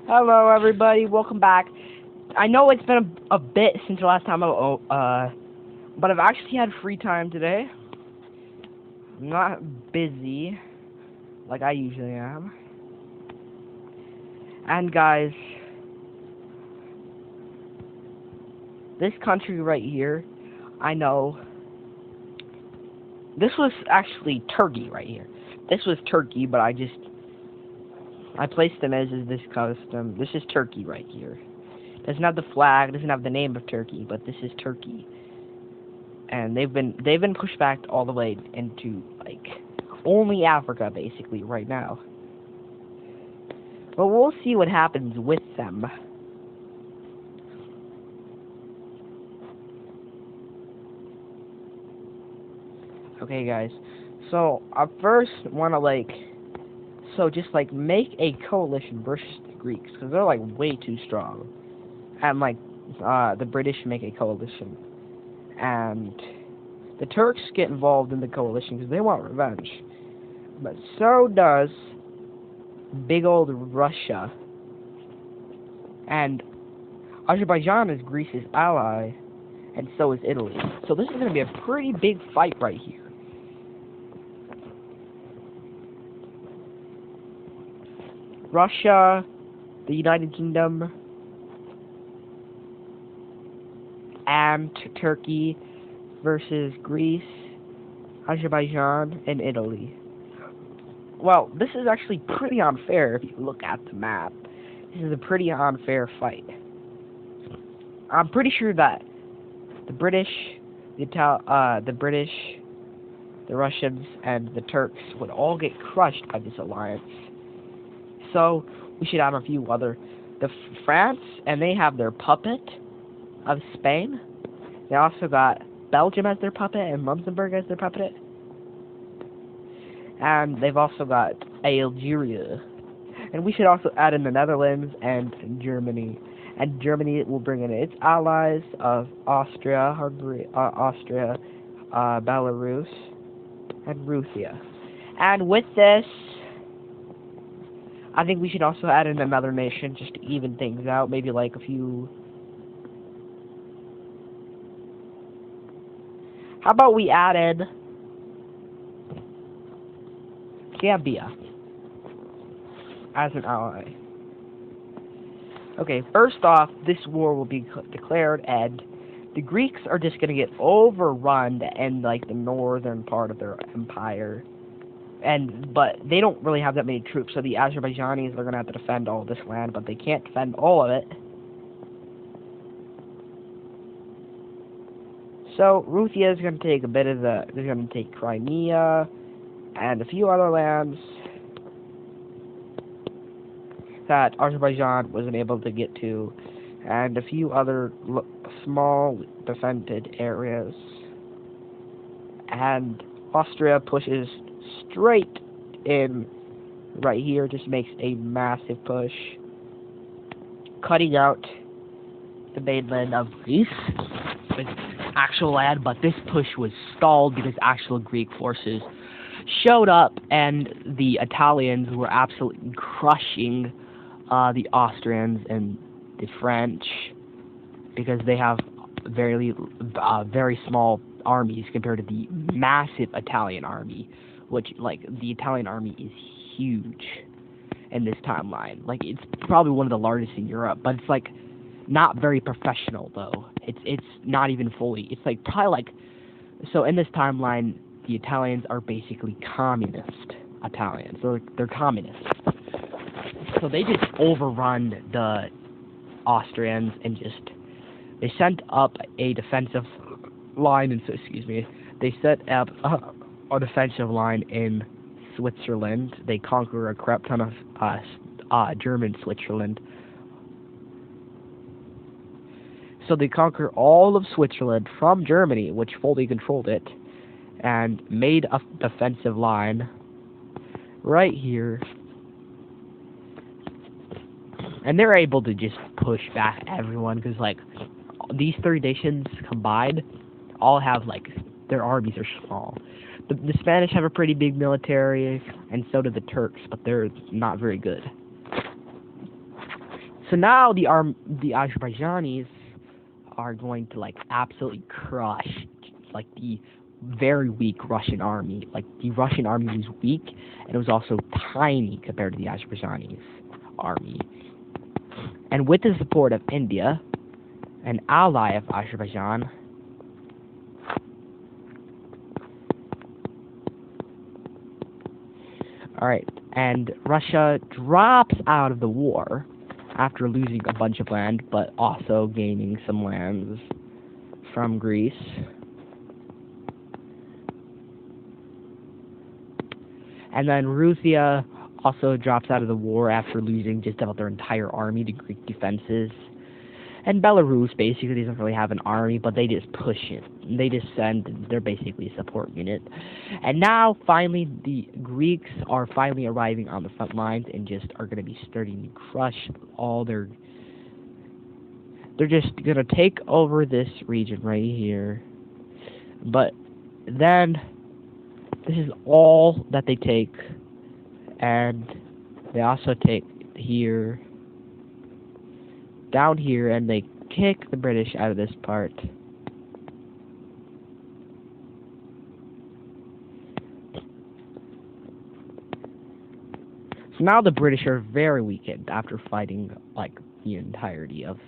Hello, everybody. Welcome back. I know it's been a bit since the last time but I've actually had free time today. I'm not busy like I usually am. And guys, this country right here, I know. This was actually Turkey right here. This was Turkey, but I placed them as this custom. This is Turkey right here. Doesn't have the flag, doesn't have the name of Turkey, but this is Turkey. And they've been pushed back all the way into like only Africa basically right now. But we'll see what happens with them. Okay guys. So I first wanna just make a coalition versus the Greeks, because they're like way too strong. And the British make a coalition. And the Turks get involved in the coalition because they want revenge. But so does big old Russia. And Azerbaijan is Greece's ally, and so is Italy. So this is going to be a pretty big fight right here. Russia, the United Kingdom, and Turkey versus Greece, Azerbaijan, and Italy. Well, this is actually pretty unfair if you look at the map. This is a pretty unfair fight. I'm pretty sure that the British, the Russians, and the Turks would all get crushed by this alliance. So we should add a few other. France, and they have their puppet of Spain. They also got Belgium as their puppet and Luxembourg as their puppet. And they've also got Algeria. And we should also add in the Netherlands and Germany. And Germany will bring in its allies of Austria, Hungary, Belarus, and Russia. And with this, I think we should also add in another nation just to even things out. Maybe like a few. How about we added Gambia as an ally? Okay, first off, this war will be declared, and the Greeks are just going to get overrun in like the northern part of their empire. But they don't really have that many troops, so the Azerbaijanis are going to have to defend all this land, but they can't defend all of it. So Russia is going to take they're going to take Crimea and a few other lands that Azerbaijan wasn't able to get to, and a few other small defended areas. And Austria pushes straight in right here, just makes a massive push, cutting out the mainland of Greece with actual land, but this push was stalled because actual Greek forces showed up, and the Italians were absolutely crushing the Austrians and the French, because they have very small armies compared to the massive Italian army, which, like, the Italian army is huge in this timeline. Like, it's probably one of the largest in Europe, but it's, like, not very professional, though. It's not even fully. It's, like, probably, like... So, in this timeline, the Italians are basically communist Italians. They're communists. So, they just overrun the Austrians and they sent up a defensive line, they set up a defensive line in Switzerland. They conquer a crap ton of German Switzerland. So they conquer all of Switzerland from Germany, which fully controlled it, and made a defensive line right here. And they're able to just push back everyone, because, like, these three nations combined all have, like, their armies are small. The Spanish have a pretty big military, and so do the Turks, but they're not very good. So now the Azerbaijanis are going to like absolutely crush like the very weak Russian army. Like the Russian army was weak and it was also tiny compared to the Azerbaijanis army. And with the support of India, an ally of Azerbaijan, alright, and Russia drops out of the war after losing a bunch of land, but also gaining some lands from Greece. And then Russia also drops out of the war after losing just about their entire army to Greek defenses. And Belarus basically doesn't really have an army, but they just push it. They just send, they're basically a support unit. And now, finally, the Greeks are finally arriving on the front lines and just are going to be starting to crush all their... They're just going to take over this region right here. But then, this is all that they take. And they also take here... down here, and they kick the British out of this part. So now the British are very weakened after fighting like the entirety of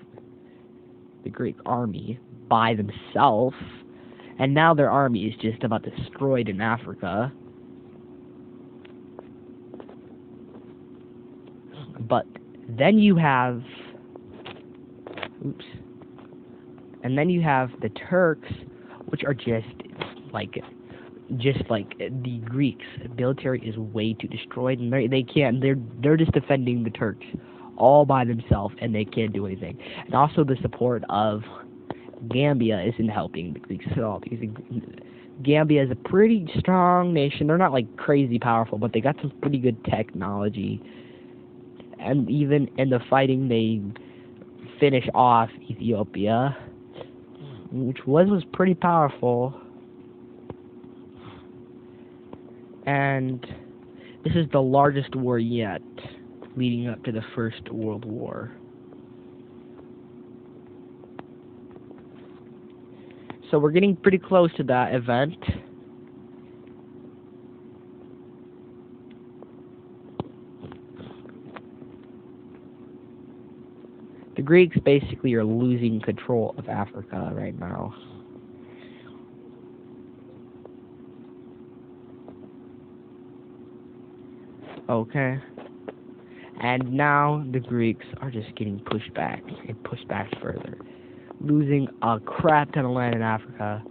the Greek army by themselves, and now their army is just about destroyed in Africa. But then you have and then you have the Turks, which are just like the Greeks. The military is way too destroyed, and they can't. They're just defending the Turks all by themselves, and they can't do anything. And also, the support of Gambia isn't helping the Greeks at all, because Gambia is a pretty strong nation. They're not like crazy powerful, but they got some pretty good technology. And even in the fighting, they finish off Ethiopia, which was pretty powerful. And this is the largest war yet, leading up to the First World War. So we're getting pretty close to that event. The Greeks basically are losing control of Africa right now. Okay. And now the Greeks are just getting pushed back and pushed back further, losing a crap ton of land in Africa.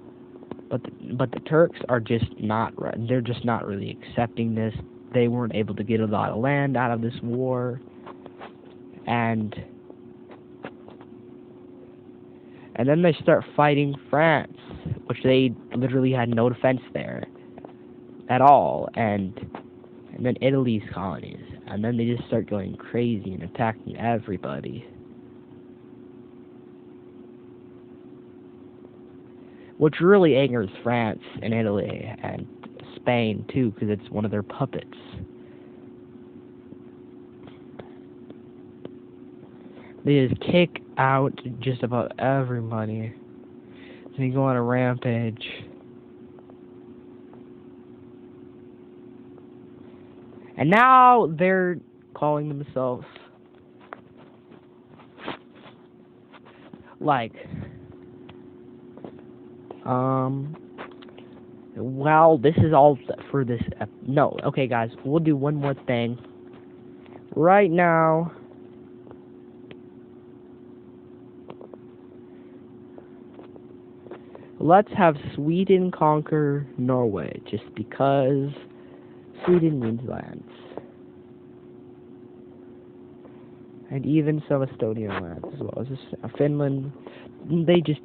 But the Turks are just not, they're just not really accepting this. They weren't able to get a lot of land out of this war. And then they start fighting France, which they literally had no defense there at all. And then Italy's colonies. And then they just start going crazy and attacking everybody. Which really angers France and Italy and Spain too, because it's one of their puppets. They just kick out just about everybody. They go on a rampage. And now they're calling themselves like well, this is all for this no, okay guys, we'll do one more thing. Right now, let's have Sweden conquer Norway, just because Sweden needs lands. And even some Estonian lands as well. Just Finland, they just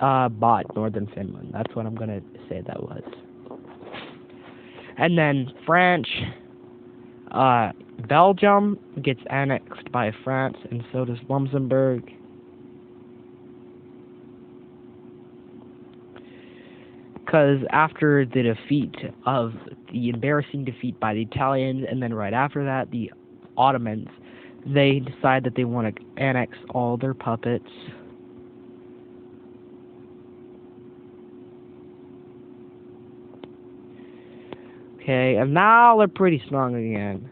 bought northern Finland. That's what I'm gonna say that was. And then France, Belgium gets annexed by France, and so does Luxembourg. Because after the embarrassing defeat by the Italians, and then right after that, the Ottomans, they decide that they want to annex all their puppets. Okay, and now they're pretty strong again.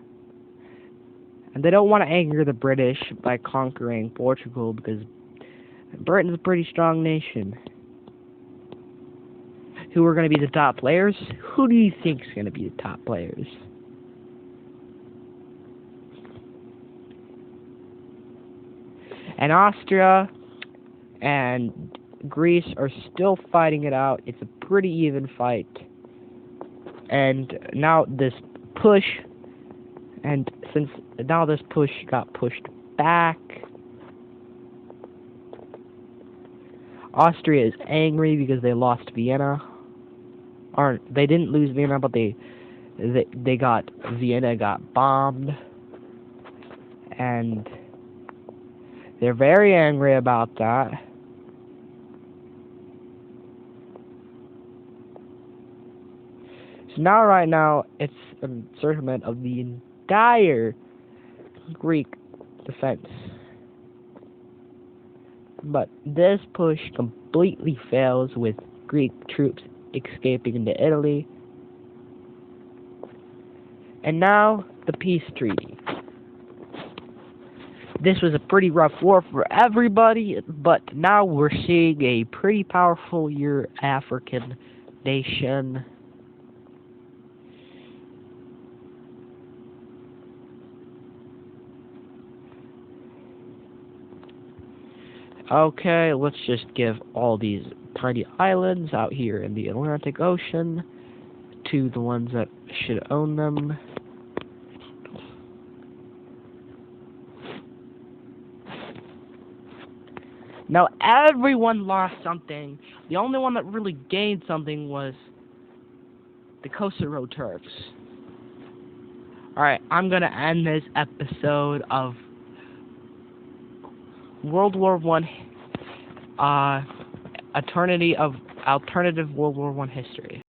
And they don't want to anger the British by conquering Portugal, because Britain's a pretty strong nation. Who are going to be the top players? Who do you think is going to be the top players? And Austria and Greece are still fighting it out. It's a pretty even fight. And now this push, and since now this push got pushed back, Austria is angry because they lost Vienna. Or they didn't lose Vienna, but Vienna got bombed, and they're very angry about that. So now, right now, it's an encirclement of the entire Greek defense. But this push completely fails, with Greek troops escaping into Italy. And now, the peace treaty. This was a pretty rough war for everybody, but now we're seeing a pretty powerful African nation. Okay, let's just give all these tiny islands out here in the Atlantic Ocean to the ones that should own them. Now everyone lost something. The only one that really gained something was the Kosovo Turks. Alright, I'm gonna end this episode of World War I, alternative World War I history.